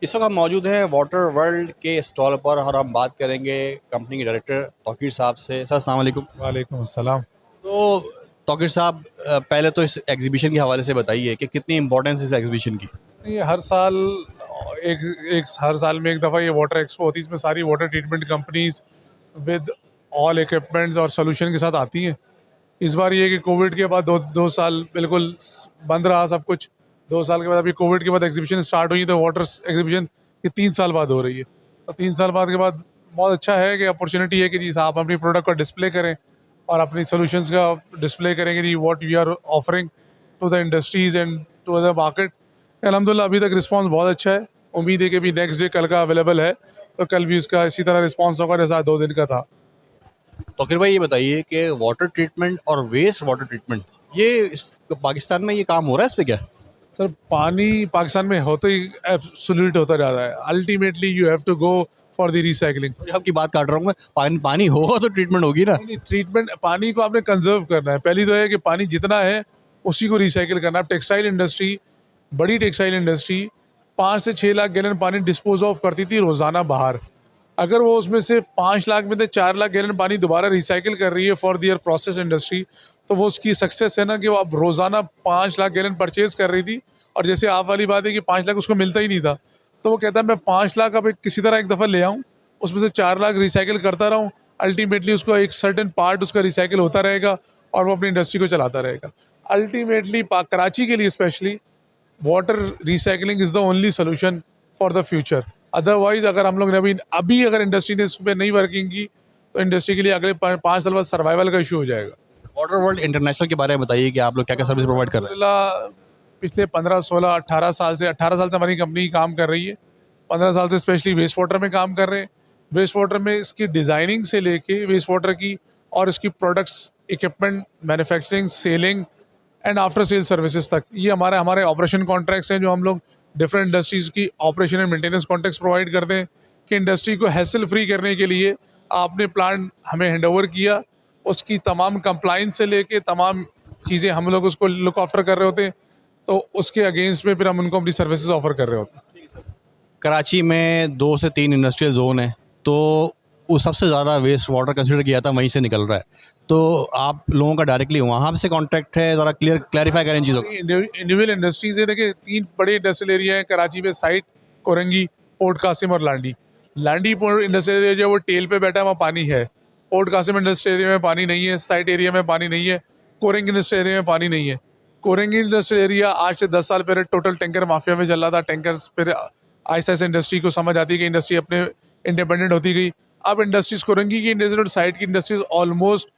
इस वक्त हम मौजूद हैं वाटर वर्ल्ड के स्टॉल पर और हम बात करेंगे कंपनी के डायरेक्टर तौकीर साहब से। सर अस्सलाम वालेकुम। वालेकुम अस्सलाम। तो तौकीर साहब, पहले तो इस एग्जीबिशन के हवाले से बताइए कि कितनी इंपॉर्टेंस इस एग्जीबिशन की। ये हर साल एक एक हर साल में एक दफ़ा ये वाटर एक्सपो होती है। इसमें सारी water treatment companies with all equipments और सोल्यूशन के साथ आती हैं। इस बार ये कि कोविड के बाद दो साल बिल्कुल बंद रहा सब कुछ। 2 साल के बाद अभी कोविड के बाद एग्जीबिशन स्टार्ट हुई, तो वाटर एग्जीबिशन ये 3 साल बाद हो रही है। तो 3 साल बाद के बाद बहुत अच्छा है कि अपॉर्चुनिटी है कि जी आप अपनी प्रोडक्ट का डिस्प्ले करें और अपनी सोल्यूशंस का डिस्प्ले करें कि जी what we are offering to the industries and to the market. अल्हम्दुलिल्लाह अभी तक रिस्पांस बहुत अच्छा है। उम्मीद है कि भी नेक्स्ट डे कल का अवेलेबल है, तो कल भी उसका इसी तरह रिस्पांस होगा जैसा 2 दिन का था। तौकीर भाई, ये बताइए कि वाटर ट्रीटमेंट और वेस्ट वाटर ट्रीटमेंट पाकिस्तान में ये काम हो रहा है इस पे क्या? सर पानी पाकिस्तान में होते ही एब्सोल्यूट होता जा रहा है। Ultimately you have to go for the recycling. आपकी बात काट रहा हूँ मैं, पानी होगा तो ट्रीटमेंट होगी ना। ट्रीटमेंट पानी को आपने कंजर्व करना है। पहली तो है कि पानी जितना है उसी को रिसाइकिल करना है। टेक्सटाइल इंडस्ट्री, बड़ी टेक्सटाइल इंडस्ट्री 5 से 6 लाख गैलन पानी डिस्पोज ऑफ करती थी रोज़ाना बाहर। अगर वो उसमें से 5 लाख में से 4 लाख गैलन पानी दोबारा रिसाइकिल कर रही है फॉर दियर प्रोसेस इंडस्ट्री, तो वो उसकी सक्सेस है ना कि वो अब रोज़ाना 5 लाख गैलन परचेज कर रही थी। और जैसे आप वाली बात है कि 5 लाख उसको मिलता ही नहीं था, तो वो कहता है मैं 5 लाख अब किसी तरह एक दफ़ा ले आऊँ, उसमें से 4 लाख रिसाइकिल करता रहूँ। अल्टीमेटली उसको एक सर्टेन पार्ट उसका रिसाइकिल होता रहेगा और वो अपनी इंडस्ट्री को चलाता रहेगा। अल्टीमेटली कराची के लिए specially water recycling is the only solution for the future. Otherwise अगर हम लोग ने अभी अगर इंडस्ट्री ने इस पर नहीं वर्किंग की, तो इंडस्ट्री के लिए अगले 5 साल बाद सर्वाइवल का इशू हो जाएगा। वाटर वर्ल्ड इंटरनेशनल के बारे में बताइए कि आप लोग क्या क्या सर्विस प्रोवाइड कर रहे हैं। अल्हम्दुलिल्लाह पिछले 15, 16, 18 साल से हमारी कंपनी काम कर रही है। 15 साल से स्पेशली वेस्ट वाटर में काम कर रहे हैं। वेस्ट वाटर में इसकी डिज़ाइनिंग से लेके वेस्ट वाटर की और इसकी products, equipment, manufacturing, selling and after sale services तक ये हमारे ऑपरेशन कॉन्ट्रैक्ट्स हैं, जो हम लोग डिफरेंट इंडस्ट्रीज़ की operation and maintenance contracts provide करते हैं कि इंडस्ट्री को हैसल फ्री करने के लिए आपने प्लांट हमें हैंडओवर किया, उसकी तमाम कंप्लाइंस से लेके तमाम चीज़ें हम लोग उसको लुक आफ्टर कर रहे होते हैं, तो उसके अगेंस्ट में फिर हम उनको अपनी सर्विसेज ऑफर कर रहे होते हैं। कराची में 2 से 3 इंडस्ट्रियल जोन है, तो वो सबसे ज़्यादा वेस्ट वाटर कंसिडर किया था वहीं से निकल रहा है। तो आप लोगों का डायरेक्टली वहाँ से कांटेक्ट है, ज़रा क्लैरिफाई करें चीज़ों को। इंडिविजुअल इंडस्ट्रीज है। देखिए 3 बड़े इंडस्ट्रियल एरिया है कराची में, साइट, कोरंगी, पोर्ट कासिम और Landhi. Landhi port industrial area वो टेल पे बैठा है, वहाँ पानी है। पोर्ट कासिम इंडस्ट्रियल एरिया में पानी नहीं है, साइट एरिया में पानी नहीं है, कोरंगी इंडस्ट्रियल एरिया में पानी नहीं है। कोरंगी इंडस्ट्रियल एरिया आज से 10 साल पहले टोटल टैंकर माफिया में चल रहा था। टैंकर्स फिर आहिस्ता आहिस्ता इंडस्ट्री को समझ आती कि इंडस्ट्री अपने इंडिपेंडेंट होती गई। अब इंडस्ट्रीज कोरंगी की इंडस्ट्री और साइट की इंडस्ट्रीज ऑलमोस्ट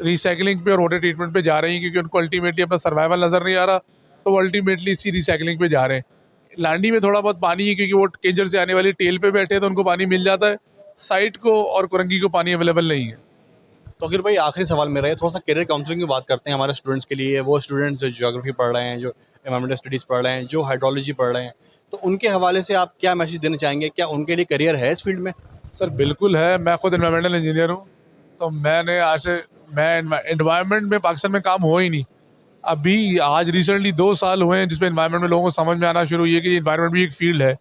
रिसाइकलिंग पे और वाटर ट्रीटमेंट पे जा रही हैं, क्योंकि उनको अल्टीमेटली अपना सर्वाइवल नज़र नहीं आ रहा, तो वो अल्टीमेटली इसी रिसाइकलिंग पे जा रहे हैं। लांडी में थोड़ा बहुत पानी है क्योंकि वो केंजर से आने वाली टेल पे बैठे हैं, तो उनको पानी मिल जाता है। साइट को और कोरंगी को पानी अवेलेबल नहीं है। तो फिर भाई आखिरी सवाल मेरा है, थोड़ा सा करियर काउंसलिंग की बात करते हैं हमारे स्टूडेंट्स के लिए। वो स्टूडेंट्स जो ज्योग्राफी पढ़ रहे हैं, जो एनवायरमेंटल स्टडीज़ पढ़ रहे हैं, जो हाइड्रोलॉजी पढ़ रहे हैं, तो उनके हवाले से आप क्या मैसेज देना चाहेंगे? क्या उनके लिए करियर है इस फील्ड में? सर बिल्कुल है। मैं खुद एनवायरमेंटल इंजीनियर हूँ, तो मैं एनवायरनमेंट में पाकिस्तान में काम हो ही नहीं। अभी आज रिसेंटली 2 साल हुए हैं जिसमें एनवायरनमेंट में लोगों को समझ में आना शुरू हुई है कि एनवायरनमेंट भी एक फील्ड है।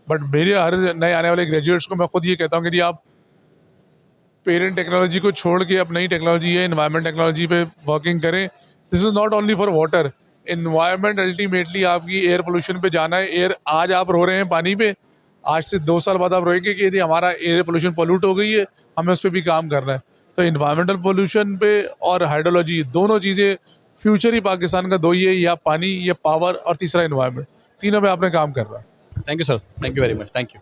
बट मेरे हर नए आने वाले ग्रेजुएट्स को मैं खुद ये कहता हूँ कि जी आप पेरेंट टेक्नोलॉजी को छोड़ के अब नई टेक्नोलॉजी है एनवायरनमेंट टेक्नोलॉजी पे वर्किंग करें। This is not only for water. Environment ultimately आपकी एयर पोल्यूशन पे जाना है। एयर आज आप रो रहे हैं पानी पे, आज से 2 साल बाद आप रोएंगे कि हमारा एयर पोल्यूशन पोल्यूट हो गई है, हमें उस पर भी काम करना है। तो इन्वायरमेंटल पोल्यूशन पे और हाइड्रोलॉजी, दोनों चीज़ें फ्यूचर ही पाकिस्तान का 2 ही है, या पानी या पावर और तीसरा इन्वायरमेंट। तीनों पे आपने काम करना है। Thank you sir, thank you very much, thank you.